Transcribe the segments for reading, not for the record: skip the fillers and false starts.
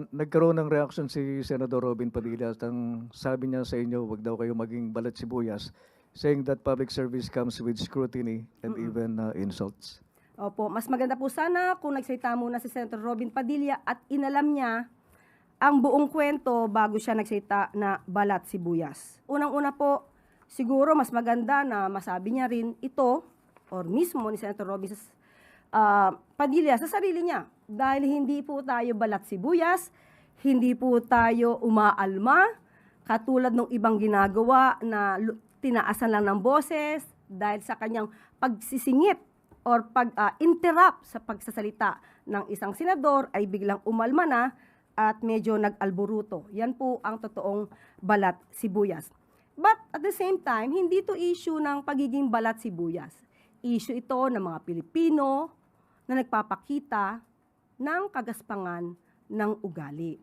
nagkaroon ng reaction si Senador Robin Padilla at ang sabi niya sa inyo, wag daw kayo maging balat sibuyas, saying that public service comes with scrutiny and even insults. Opo, mas maganda po sana kung nagsalita muna si Senator Robin Padilla at inalam niya ang buong kwento bago siya nagsalita na balat sibuyas. Unang-una po, siguro mas maganda na masabi niya rin ito or mismo ni Senator Robin Padilla sa sarili niya. Dahil hindi po tayo balat sibuyas, hindi po tayo umaalma, katulad ng ibang ginagawa na tinaasan lang ng boses dahil sa kanyang pagsisingit or pag-interrupt sa pagsasalita ng isang senador ay biglang umalma na at medyo nag-alboruto. Yan po ang totoong balat sibuyas. But at the same time, hindi to issue ng pagiging balat sibuyas. Issue ito ng mga Pilipino na nagpapakita ng kagaspangan ng ugali.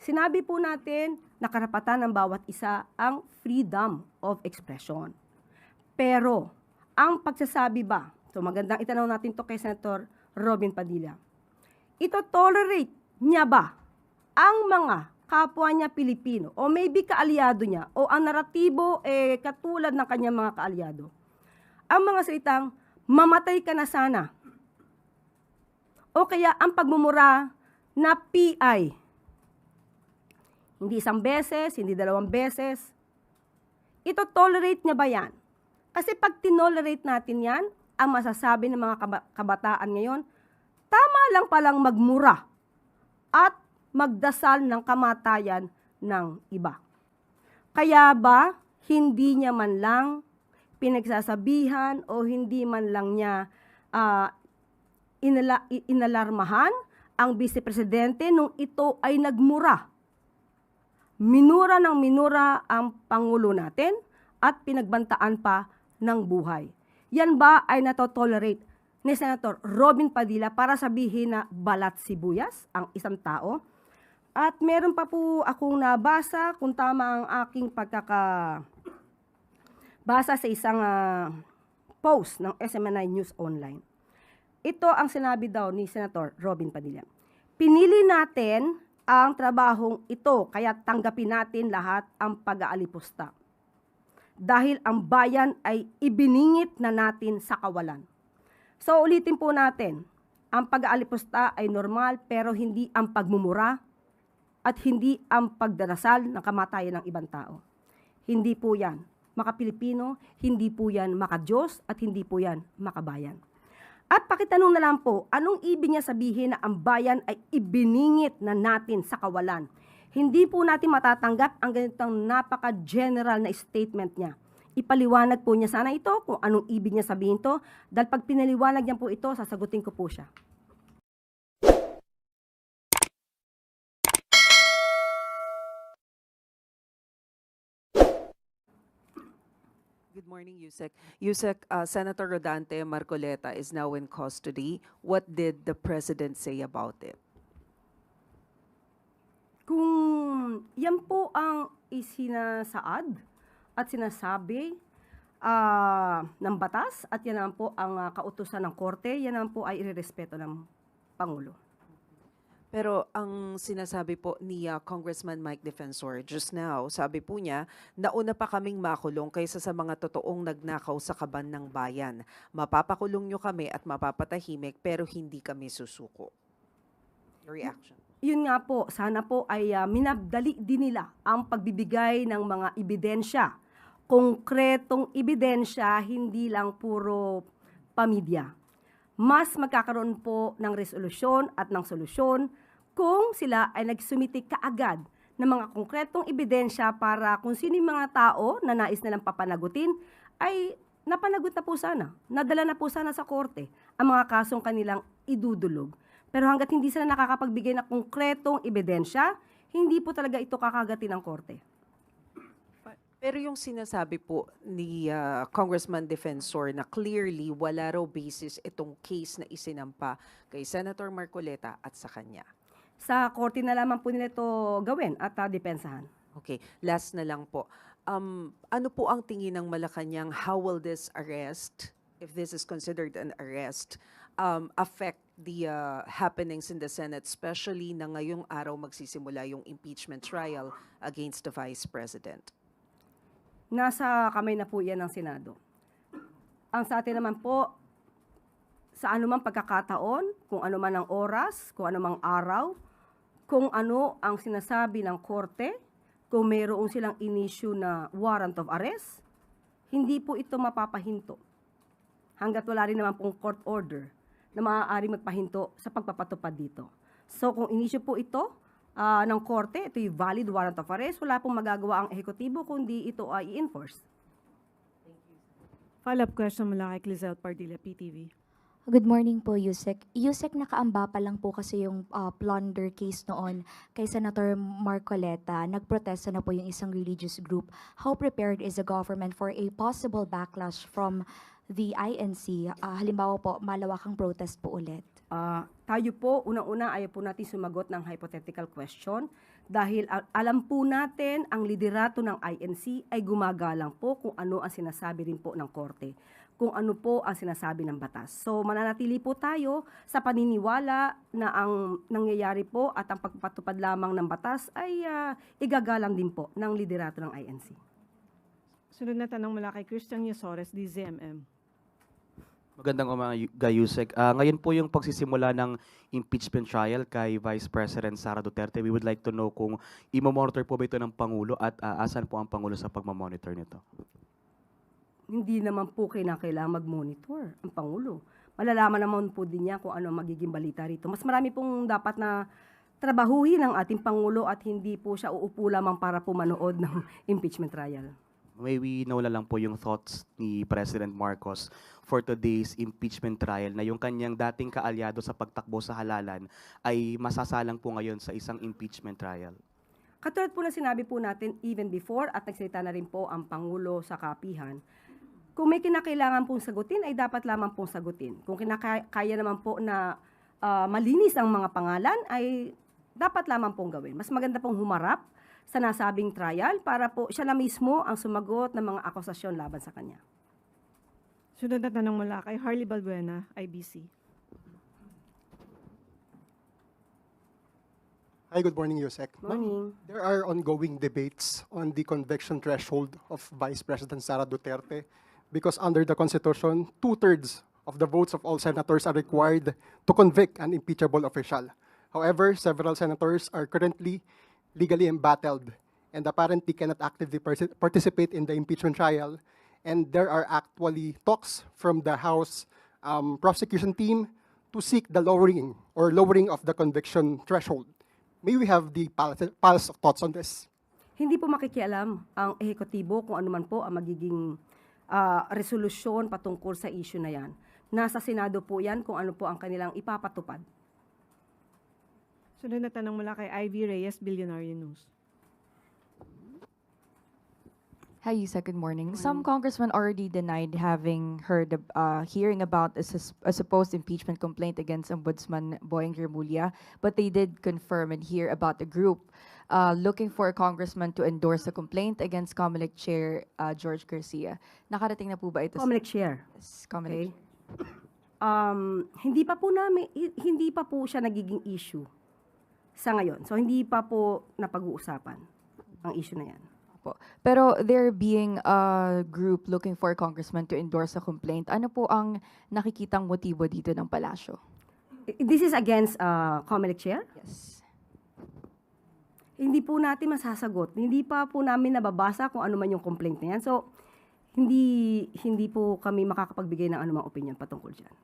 Sinabi po natin na karapatan ng bawat isa ang freedom of expression. Pero, ang pagsasabi ba, so magandang itanong natin to kay Senator Robin Padilla, ito tolerate niya ba ang mga kapwa niya Pilipino o maybe kaalyado niya o ang naratibo katulad ng kanyang mga kaalyado? Ang mga salitang, mamatay ka na sana, o kaya ang pagmumura na PI. Hindi isang beses, hindi dalawang beses. Ito tolerate niya ba yan? Kasi pag tinolerate natin yan, ang masasabi ng mga kabataan ngayon, tama lang palang magmura at magdasal ng kamatayan ng iba. Kaya ba hindi niya man lang pinagsasabihan o hindi man lang niya inalarmahan ang Vice Presidente nung ito ay nagmura. Minura ng minura ang Pangulo natin at pinagbantaan pa ng buhay. Yan ba ay natotolerate ni Senator Robin Padilla para sabihin na balat sibuyas ang isang tao? At meron pa po akong nabasa, kung tama ang aking pagkakabasa sa isang post ng SMNI News Online. Ito ang sinabi daw ni Senator Robin Padilla. Pinili natin ang trabahong ito, kaya tanggapin natin lahat ang pag-aalipusta. Dahil ang bayan ay ibiningit na natin sa kawalan. So ulitin po natin, ang pag-aalipusta ay normal pero hindi ang pagmumura at hindi ang pagdarasal ng kamatayan ng ibang tao. Hindi po yan maka-Pilipino, hindi po yan maka-Diyos at hindi po yan makabayan. At pakitanong na lang po, anong ibig niya sabihin na ang bayan ay ibiningit na natin sa kawalan? Hindi po natin matatanggap ang ganitong napaka-general na statement niya. Ipaliwanag po niya sana ito kung anong ibig niya sabihin to, dahil pag pinaliwanag niya po ito, sasagutin ko po siya. Good morning, Yusek. Yusek, Senator Rodante Marcoleta is now in custody. What did the President say about it? Kung yan po ang isinasaad at sinasabi ng batas at yan naman po ang kautusan ng korte, yan naman po ay irerespeto ng Pangulo. Pero ang sinasabi po ni Congressman Mike Defensor just now, sabi po niya, nauna pa kaming makulong kaysa sa mga totoong nagnakaw sa kaban ng bayan. Mapapakulong nyo kami at mapapatahimik pero hindi kami susuko. Your reaction? Yun nga po, sana po ay minabdali din nila ang pagbibigay ng mga ebidensya. Konkretong ebidensya, hindi lang puro pamilya. Mas magkakaroon po ng resolusyon at ng solusyon kung sila ay nagsumiti kaagad ng mga konkretong ebidensya para kung sino yung mga tao na nais nilang papanagutin ay napanagot na po sana, nadala na po sana sa korte ang mga kasong kanilang idudulog. Pero hanggat hindi sila nakakapagbigay ng konkretong ebidensya, hindi po talaga ito kakagatin ng korte. Pero yung sinasabi po ni Congressman Defensor na clearly wala raw basis itong case na isinampa kay Senator Marcoleta at sa kanya. Sa korte na lamang po nila ito gawin at depensahan. Okay, last na lang po. Ano po ang tingin ng Malacanang, how will this arrest, if this is considered an arrest, affect the happenings in the Senate, especially na ngayong araw magsisimula yung impeachment trial against the Vice President? Nasa kamay na po yan ng Senado. Ang sa atin naman po, sa anumang pagkakataon, kung ano man ang oras, kung ano mang araw, kung ano ang sinasabi ng korte, kung mayroon silang in-issue na warrant of arrest, hindi po ito mapapahinto. Hanggat wala rin naman pong court order na maaaring magpahinto sa pagpapatupad dito. So kung in-issue po ito ng korte, ito yung valid warrant of arrest, wala pong magagawa ang ehekutibo kundi ito ay i-enforce. Follow-up question mula kay Clizelle Pardilla, PTV. Good morning po, Yusek. Yusek, nakaamba pa lang po kasi yung plunder case noon kay Senator Marcoleta. Nagprotesta na po yung isang religious group. How prepared is the government for a possible backlash from the INC? Halimbawa po, malawakang protest po ulit. Tayo po, unang-una, ayaw po natin sumagot ng hypothetical question dahil alam po natin ang liderato ng INC ay gumagalang po kung ano ang sinasabi rin po ng korte, kung ano po ang sinasabi ng batas. So mananatili po tayo sa paniniwala na ang nangyayari po at ang pagpatupad lamang ng batas ay igagalang din po ng liderato ng INC. Sunod na tanong mula kay Christian Yasores, DZMM. Magandang umaga, Yusek. Ngayon po yung pagsisimula ng impeachment trial kay Vice President Sara Duterte. We would like to know kung i-monitor po ba ito ng Pangulo at asan po ang Pangulo sa pagmamonitor nito? Hindi naman po kailangan mag-monitor ang Pangulo. Malalaman naman po din niya kung ano magiging balita rito. Mas marami pong dapat na trabahuhin ng ating Pangulo at hindi po siya uupo lamang para po manood ng impeachment trial. May we know na lang po yung thoughts ni President Marcos for today's impeachment trial na yung kanyang dating kaalyado sa pagtakbo sa halalan ay masasalang po ngayon sa isang impeachment trial. Katulad po na sinabi po natin even before at nagsalita na rin po ang Pangulo sa kapihan, kung may kinakailangan pong sagutin ay dapat lamang pong sagutin. Kung kaya naman po na malinis ang mga pangalan ay dapat lamang pong gawin. Mas maganda pong humarap sa nasabing trial para po siya na mismo ang sumagot ng mga akusasyon laban sa kanya. Sunod na tanong mula kay Harley Balbuena, IBC. Hi, good morning, Yusek. Morning. There are ongoing debates on the conviction threshold of Vice President Sara Duterte because under the Constitution, 2/3 of the votes of all senators are required to convict an impeachable official. However, several senators are currently legally embattled and apparently cannot actively participate in the impeachment trial. And there are actually talks from the House prosecution team to seek the lowering of the conviction threshold. May we have the pulse of thoughts on this? Hindi po makikialam ang ehekutibo kung ano man po ang magiging resolusyon patungkol sa issue na yan. Nasa Senado po yan kung ano po ang kanilang ipapatupad. Sunod na tanong mula kay Ivy Reyes, Billionaire News. Hi, Yusek. Good morning. Some congressmen already denied having heard hearing about a supposed impeachment complaint against Ombudsman Boying Remulla, but they did confirm and hear about the group looking for a congressman to endorse a complaint against Comelec Chair George Garcia. Nakarating na po ba ito? Comelec Chair. Yes, Comelec. Hindi pa po siya nagiging issue sa ngayon. So hindi pa po napag-uusapan ang issue na yan. Po. Pero there being a group looking for a congressman to endorse a complaint, ano po ang nakikitang motibo dito ng palasyo? This is against Comelec Chair? Yes. Hindi po natin masasagot. Hindi pa po namin nababasa kung ano man yung complaint na yan. So, hindi po kami makakapagbigay ng anumang opinion patungkol dyan.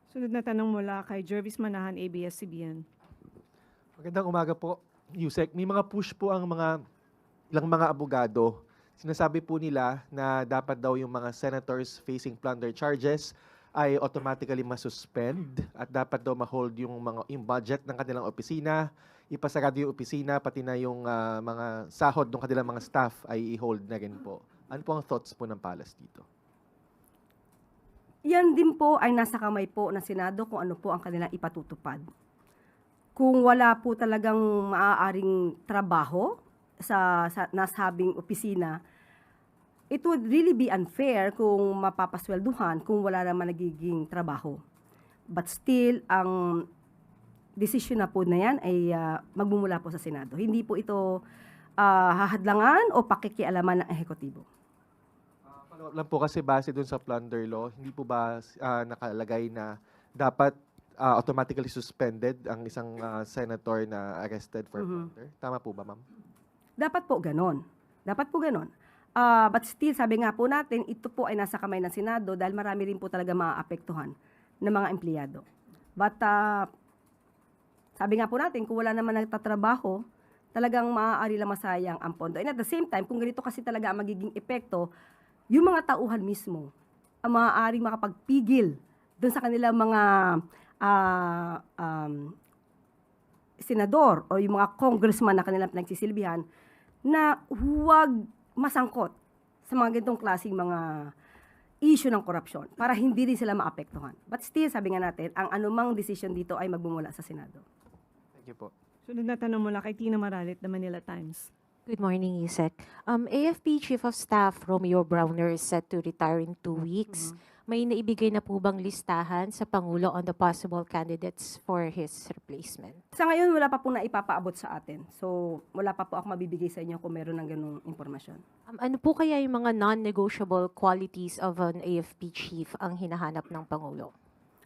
Sunod na tanong mula kay Jervis Manahan, ABS-CBN. Magandang umaga po, Yusek. May mga push po ang ilang mga abogado. Sinasabi po nila na dapat daw yung mga senators facing plunder charges ay automatically masuspend at dapat daw ma-hold yung budget ng kanilang opisina, ipasarado yung opisina, pati na yung mga sahod ng kanilang mga staff ay i-hold na rin po. Ano po ang thoughts po ng Palace dito? Yan din po ay nasa kamay po ng Senado kung ano po ang kanilang ipatutupad. Kung wala po talagang maaaring trabaho sa nasabing opisina, it would really be unfair kung mapapaswelduhan kung wala naman nagiging trabaho. But still, ang desisyon na po na yan ay magmumula po sa Senado. Hindi po ito hahadlangan o pakikialaman ng ehekutibo. Follow up lang po kasi base dun sa plunder law, hindi po ba nakalagay na dapat automatically suspended ang isang senator na arrested for plunder? Tama po ba, ma'am? Dapat po ganon. Dapat po ganon. But still, sabi nga po natin, ito po ay nasa kamay ng Senado dahil marami rin po talaga maaapektuhan ng mga empleyado. But sabi nga po natin, kung wala naman nagtatrabaho, talagang maaari lang masayang ang pondo. And at the same time, kung ganito kasi talaga ang magiging epekto, yung mga tauhan mismo ang maaaring makapagpigil doon sa kanilang mga senador o yung mga congressman na kanilang pinagsisilbihan na huwag masangkot sa mga ganitong klaseng mga issue ng korupsyon para hindi rin sila maapektuhan. But still, sabi nga natin, ang anumang desisyon dito ay magmumula sa Senado. Thank you po. Sunod na tanong mula kay Tina Maralit, The Manila Times. Good morning, Yusek. AFP Chief of Staff Romeo Browner is set to retire in 2 weeks. May naibigay na po bang listahan sa Pangulo on the possible candidates for his replacement? Sa ngayon, wala pa po na ipapaabot sa atin. So, wala pa po ako mabibigay sa inyo kung meron ng ganung impormasyon. Ano po kaya yung mga non-negotiable qualities of an AFP chief ang hinahanap ng Pangulo?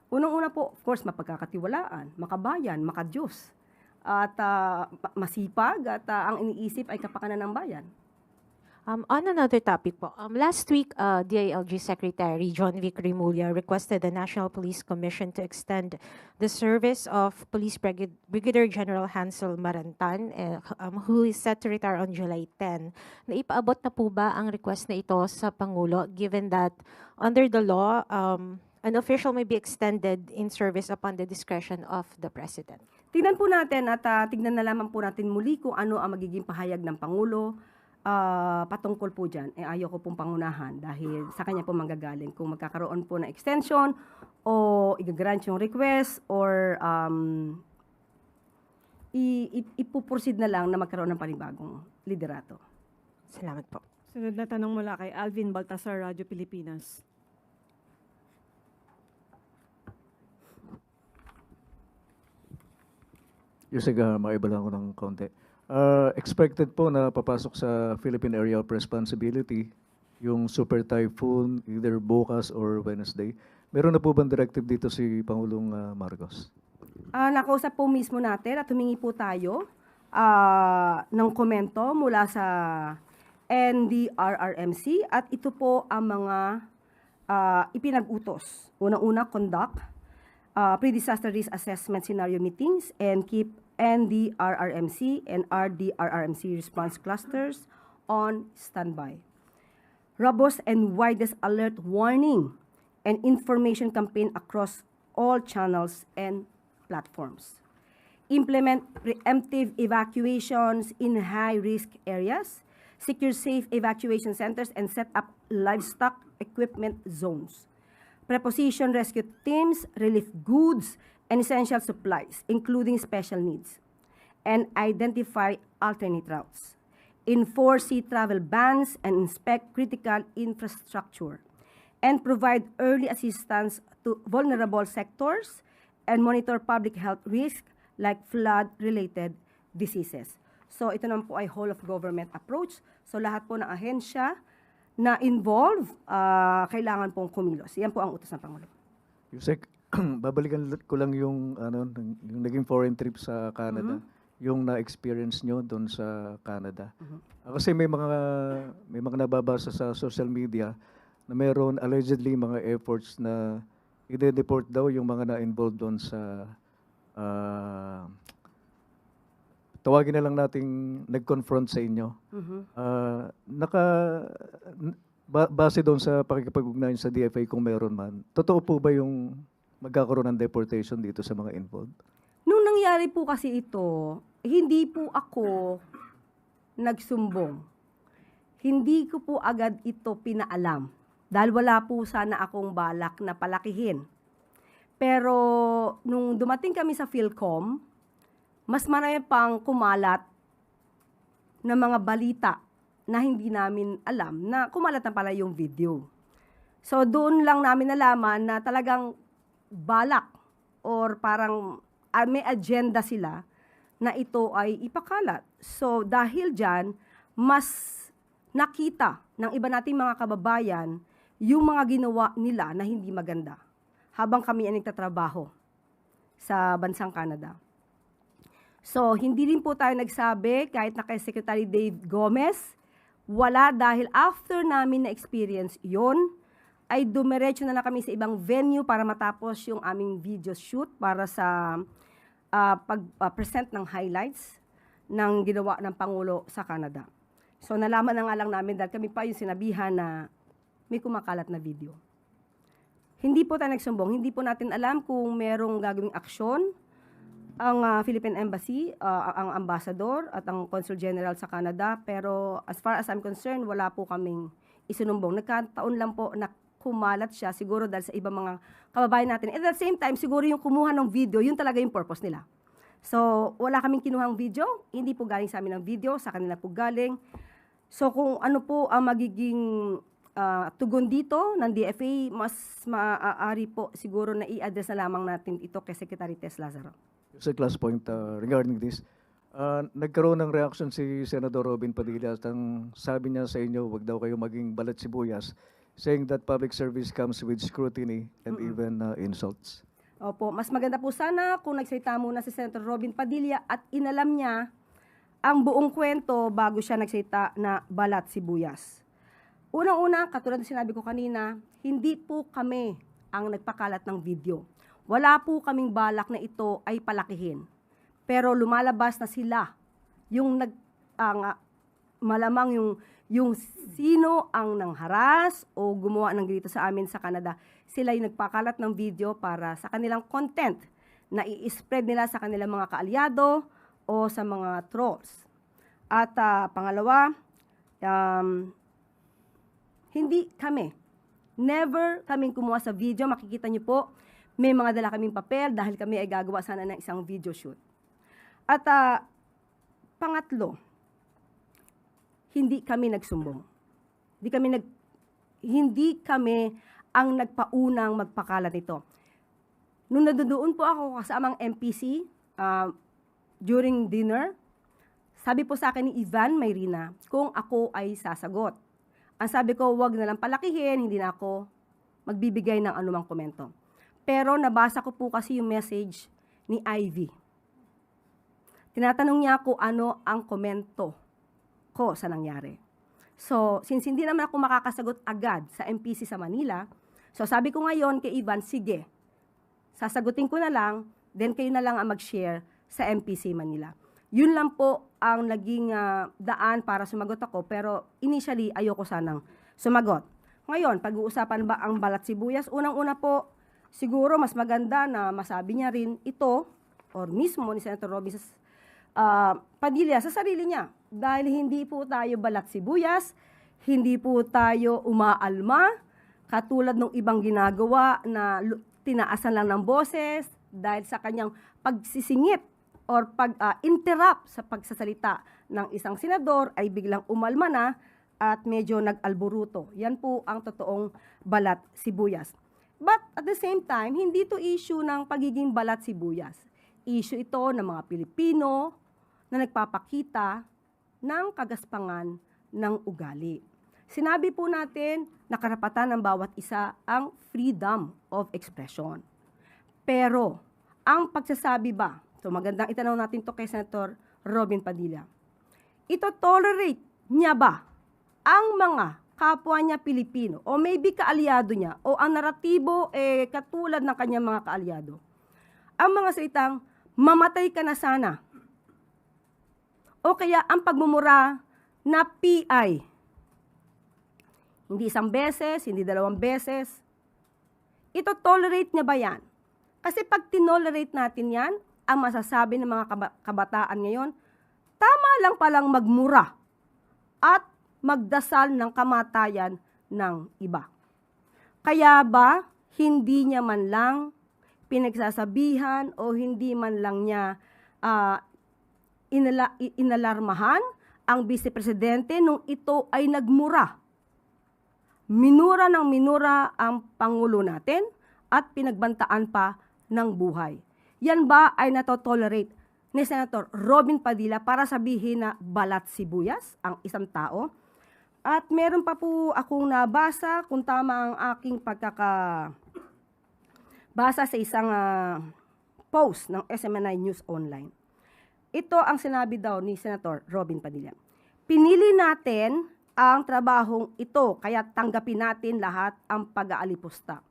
Unang-una po, of course, mapagkakatiwalaan, makabayan, makadiyos, at masipag, at ang iniisip ay kapakanan ng bayan. On another topic po, last week, DILG Secretary John Vic Remulla requested the National Police Commission to extend the service of Police Brigadier General Hansel Marantan, who is set to retire on July 10. Naipaabot na po ba ang request na ito sa Pangulo, given that under the law, an official may be extended in service upon the discretion of the President? Tingnan po natin at tignan na lamang po natin muli kung ano ang magiging pahayag ng Pangulo patungkol po dyan. Ayaw ko pong pangunahan dahil sa kanya po manggagaling kung magkakaroon po ng extension o igagrant yung request or ipuproceed na lang na magkaroon ng panibagong liderato. Salamat po. Sunod na tanong mula kay Alvin Baltasar, Radyo Pilipinas. Yusek, maiba lang ako ng kaunti. Expected po na papasok sa Philippine Area of Responsibility yung Super Typhoon either bukas or Wednesday. Meron na po bang directive dito si Pangulong Marcos? Nakausap po mismo natin at humingi po tayo ng komento mula sa NDRRMC at ito po ang mga ipinag-utos. Unang-una, conduct pre-disaster risk assessment scenario meetings and keep NDRRMC and RDRRMC response clusters on standby. Robust and widest alert warning and information campaign across all channels and platforms. Implement preemptive evacuations in high-risk areas, secure safe evacuation centers, and set up livestock equipment zones. Preposition rescue teams, relief goods, and essential supplies, including special needs, and identify alternate routes. Enforce sea travel bans and inspect critical infrastructure, and provide early assistance to vulnerable sectors and monitor public health risks like flood-related diseases. So ito naman po ay whole of government approach. So lahat po ng ahensya na involve, kailangan pong kumilos. Yan po ang utos ng Pangulo. Yusek, babalikan ko lang yung yung naging foreign trip sa Canada, yung na-experience nyo doon sa Canada. Kasi may mga nababasa sa social media na meron allegedly mga efforts na i-deport daw yung mga na-involved doon sa tawagin na lang nating nag-confront sa inyo. Base doon sa pakikipag-ugnayan sa DFA kung meron man, totoo po ba yung magkakaroon ng deportation dito sa mga involved? Nung nangyari po kasi ito, hindi po ako nagsumbong. Hindi ko po agad ito pinaalam dahil wala po sana akong balak na palakihin. Pero nung dumating kami sa PhilCom, mas marami pang kumalat na mga balita na hindi namin alam na kumalat na pala yung video. So doon lang namin nalaman na talagang balak or parang may agenda sila na ito ay ipakalat. So dahil dyan, mas nakita ng iba nating mga kababayan yung mga ginawa nila na hindi maganda habang kami ay nagtatrabaho sa bansang Canada. So, hindi rin po tayo nagsabi kahit na kay Secretary Dave Gomez, wala dahil after namin na experience yon ay dumiretso na kami sa ibang venue para matapos yung aming video shoot para sa pag-present ng highlights ng ginawa ng Pangulo sa Canada. So, nalaman na nga lang namin dahil kami pa yung sinabihan na may kumakalat na video. Hindi po tayo nagsumbong, hindi po natin alam kung merong gagawing aksyon ang Philippine Embassy, ang ambassador at ang Consul General sa Canada, pero as far as I'm concerned, wala po kaming isinumbong. Nagkataon lang po na kumalat siya siguro dahil sa ibang mga kababayan natin. At the same time, siguro yung kumuha ng video, yun talaga yung purpose nila. So, wala kaming kinuhang video, hindi po galing sa amin ang video, sa kanila po galing. So, kung ano po ang magiging tugon dito ng DFA, mas maaari po siguro na i-address na lamang natin ito kay Secretary Tess Lazaro. Just a last point regarding this. Nagkaroon ng reaction si Senator Robin Padilla at ang sabi niya sa inyo, wag daw kayo maging balat sibuyas, saying that public service comes with scrutiny and even insults. Opo, mas maganda po sana kung nagsalita muna si Senator Robin Padilla at inalam niya ang buong kwento bago siya nagsalita na balat sibuyas. Unang-una, katulad ng sinabi ko kanina, hindi po kami ang nagpakalat ng video. Wala po kaming balak na ito ay palakihin. Pero lumalabas na sila, yung malamang yung sino ang nangharas o gumawa ng ganito sa amin sa Canada, sila yung nagpakalat ng video para sa kanilang content na i-spread nila sa kanilang mga kaalyado o sa mga trolls. At pangalawa, hindi kami. Never kaming kumuha sa video. Makikita niyo po, may mga dala kaming papel dahil kami ay gagawa sana ng isang video shoot. At pangatlo, hindi kami nagsumbong. Hindi kami ang nagpaunang magpakalat nito. Nung nadudoon po ako kasamang MPC during dinner, sabi po sa akin ni Ivan Mayrina kung ako ay sasagot. Ang sabi ko, wag na lang palakihin, hindi na ako magbibigay ng anumang komento. Pero nabasa ko po kasi yung message ni Ivy. Tinatanong niya kung ano ang komento ko sa nangyari. So, since hindi naman ako makakasagot agad sa MPC sa Manila, so sabi ko ngayon kay Ivan, sige, sasagutin ko na lang, then kayo na lang ang mag-share sa MPC Manila. Yun lang po ang naging daan para sumagot ako, pero initially ayoko sanang sumagot. Ngayon, pag-uusapan ba ang balat sibuyas? Unang-una po, siguro mas maganda na masabi niya rin ito, or mismo ni Senator Robin Padilla sa sarili niya. Dahil hindi po tayo balat sibuyas, hindi po tayo umaalma, katulad ng ibang ginagawa na tinaasan lang ng boses dahil sa kanyang pagsisingit or pag-interrupt sa pagsasalita ng isang senador ay biglang umalma na at medyo nag-alboruto. Yan po ang totoong balat sibuyas. But at the same time, hindi to issue ng pagiging balat sibuyas. Issue ito ng mga Pilipino na nagpapakita ng kagaspangan ng ugali. Sinabi po natin na karapatan ng bawat isa ang freedom of expression. Pero ang pagsasabi ba, so magandang itanong natin to kay Senator Robin Padilla, ito tolerate niya ba ang mga kapwa niya Pilipino o maybe kaalyado niya o ang naratibo katulad ng kanyang mga kaalyado? Ang mga salitang, mamatay ka na sana. O kaya ang pagmumura na PI. Hindi isang beses, hindi dalawang beses. Ito tolerate niya ba yan? Kasi pag tinolerate natin yan, ang masasabi ng mga kabataan ngayon, tama lang palang magmura at magdasal ng kamatayan ng iba. Kaya ba, hindi niya man lang pinagsasabihan o hindi man lang niya inalarmahan ang Vice Presidente nung ito ay nagmura. Minura ng minura ang Pangulo natin at pinagbantaan pa ng buhay. Yan ba ay natotolerate ni Senator Robin Padilla para sabihin na balat sibuyas ang isang tao? At meron pa po akong nabasa, kung tama ang aking basa sa isang post ng SMNI News Online. Ito ang sinabi daw ni Senator Robin Padilla. Pinili natin ang trabahong ito, kaya tanggapin natin lahat ang pag-aalipusta.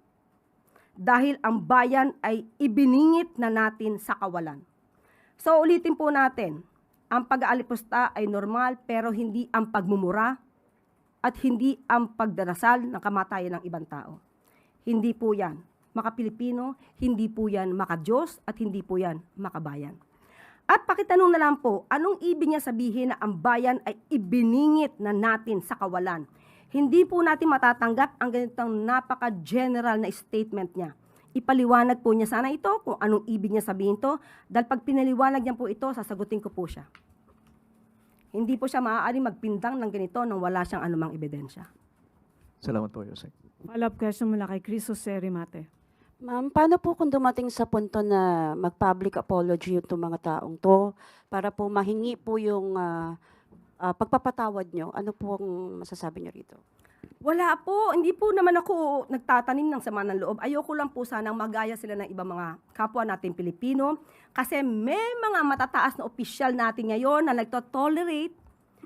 Dahil ang bayan ay ibiningit na natin sa kawalan. So ulitin po natin, ang pag-aalipusta ay normal pero hindi ang pagmumura at hindi ang pagdarasal ng kamatayan ng ibang tao. Hindi po yan maka-Pilipino, hindi po yan maka-Diyos at hindi po yan makabayan. At pakitanong na lang po, anong ibig niya sabihin na ang bayan ay ibiningit na natin sa kawalan? Hindi po natin matatanggap ang ganitong napaka-general na statement niya. Ipaliwanag po niya sana ito kung anong ibig niya sabihin to, dahil pag pinaliwanag niya po ito, sasagutin ko po siya. Hindi po siya maaaring magpindang ng ganito nang wala siyang anumang ebidensya. Salamat po, Yusek. Follow-up question mula kay Chris Jose Rimate. Ma'am, paano po kung dumating sa punto na mag-public apology yung mga taong to para po mahingi po yung pagpapatawad nyo? Ano po ang masasabi nyo rito? Wala po, hindi po naman ako nagtatanim ng sama ng loob. Ayoko lang po sanang magaya sila ng ibang mga kapwa natin Pilipino kasi may mga matataas na opisyal natin ngayon na nagtotolerate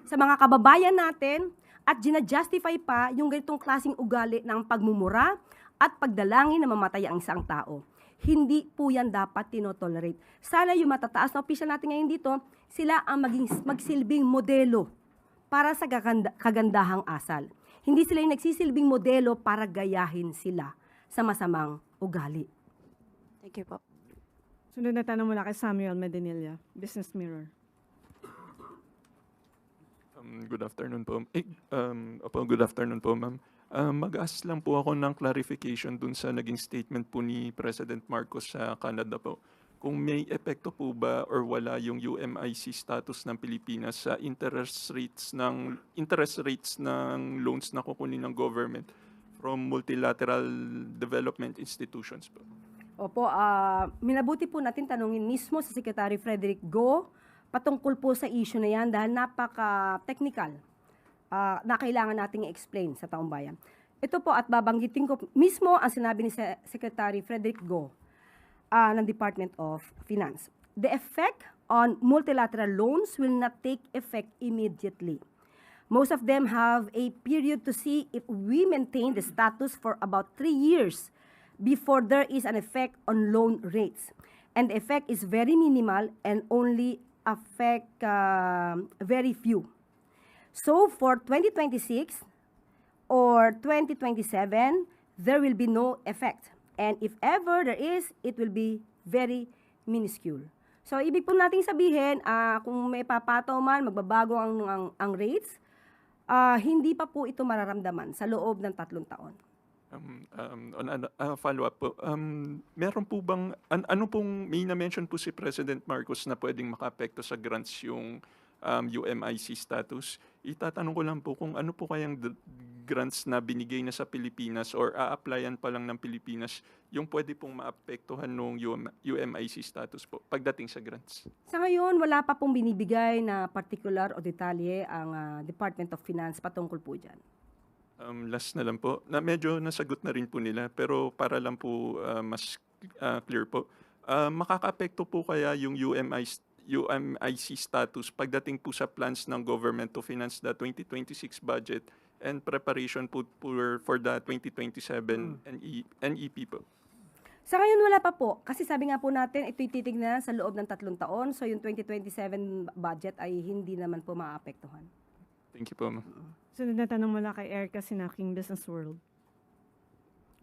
sa mga kababayan natin at gina-justify pa yung ganitong klaseng ugali ng pagmumura at pagdalangin na mamatay ang isang tao. Hindi po yan dapat tinotolerate. Sana yung matataas na opisyal natin ngayon dito, sila ang magsilbing modelo para sa kagandahang asal. Hindi sila yung nagsisilbing modelo para gayahin sila sa masamang ugali. Thank you po. Sunod na tanong mula kay Samuel Medinilla, Business Mirror. Good afternoon po. Good afternoon po, ma'am. Mag-ask lang po ako ng clarification dun sa naging statement po ni President Marcos sa Canada po. Kung may epekto po ba or wala yung UMIC status ng Pilipinas sa interest rates ng loans na kukunin ng government from multilateral development institutions po. Opo, minabuti po natin tanungin mismo sa Secretary Frederick Go patungkol po sa issue na yan dahil napaka-technical na kailangan nating i-explain sa taong bayan. Ito po at babanggitin ko mismo ang sinabi ni Secretary Frederick Go ng Department of Finance. The effect on multilateral loans will not take effect immediately. Most of them have a period to see if we maintain the status for about 3 years before there is an effect on loan rates. And the effect is very minimal and only affect very few. So for 2026 or 2027, there will be no effect. And if ever there is, it will be very minuscule. So ibig po nating sabihin, kung may papataw man, magbabago ang rates, hindi pa po ito mararamdaman sa loob ng 3 taon. Follow-up po. Meron po bang, ano pong, may na-mention po si President Marcos na pwedeng maka-apekto sa grants yung UMIC status. Itatanong ko lang po kung ano po kayang grants na binigay na sa Pilipinas or a-applyan pa lang ng Pilipinas yung pwede pong maapektuhan ng UMIC status po pagdating sa grants. Sa ngayon, wala pa pong binibigay na particular o detalye ang Department of Finance patungkol po dyan. Last na lang po, na medyo nasagot na rin po nila pero para lang po mas clear po. Makaka-apekto po kaya yung UMIC status pagdating po sa plans ng government to finance the 2026 budget and preparation po for the 2027 NEP po? Sa ngayon wala pa po kasi sabi nga po natin ito'y titignan sa loob ng 3 taon so yung 2027 budget ay hindi naman po maapektuhan. Thank you po, ma'am. Sunod na tanong mula kay Erica Sinaking, Business World.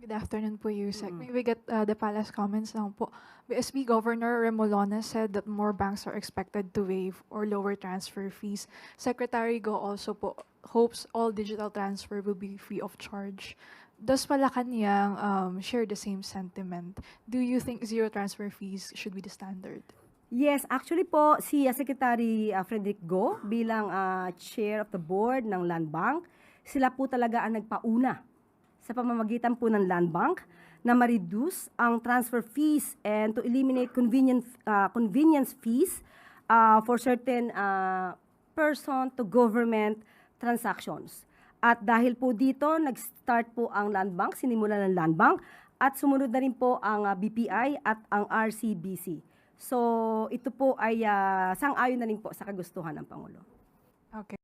Good afternoon po, Yusek. May we get the palace comments lang po. BSP Governor Remolona said that more banks are expected to waive or lower transfer fees. Secretary Go also po hopes all digital transfer will be free of charge. Does Malacanang share the same sentiment? Do you think zero transfer fees should be the standard? Yes, actually po, si Secretary Frederick Go bilang chair of the board ng Land Bank, sila po talaga ang nagpauna sa pamamagitan po ng Land Bank na ma-reduce ang transfer fees and to eliminate convenience fees for certain person to government transactions. At dahil po dito, nag-start po ang Land Bank, sinimula ng Land Bank, at sumunod na rin po ang BPI at ang RCBC. So ito po ay sang-ayon na rin po sa kagustuhan ng Pangulo. Okay.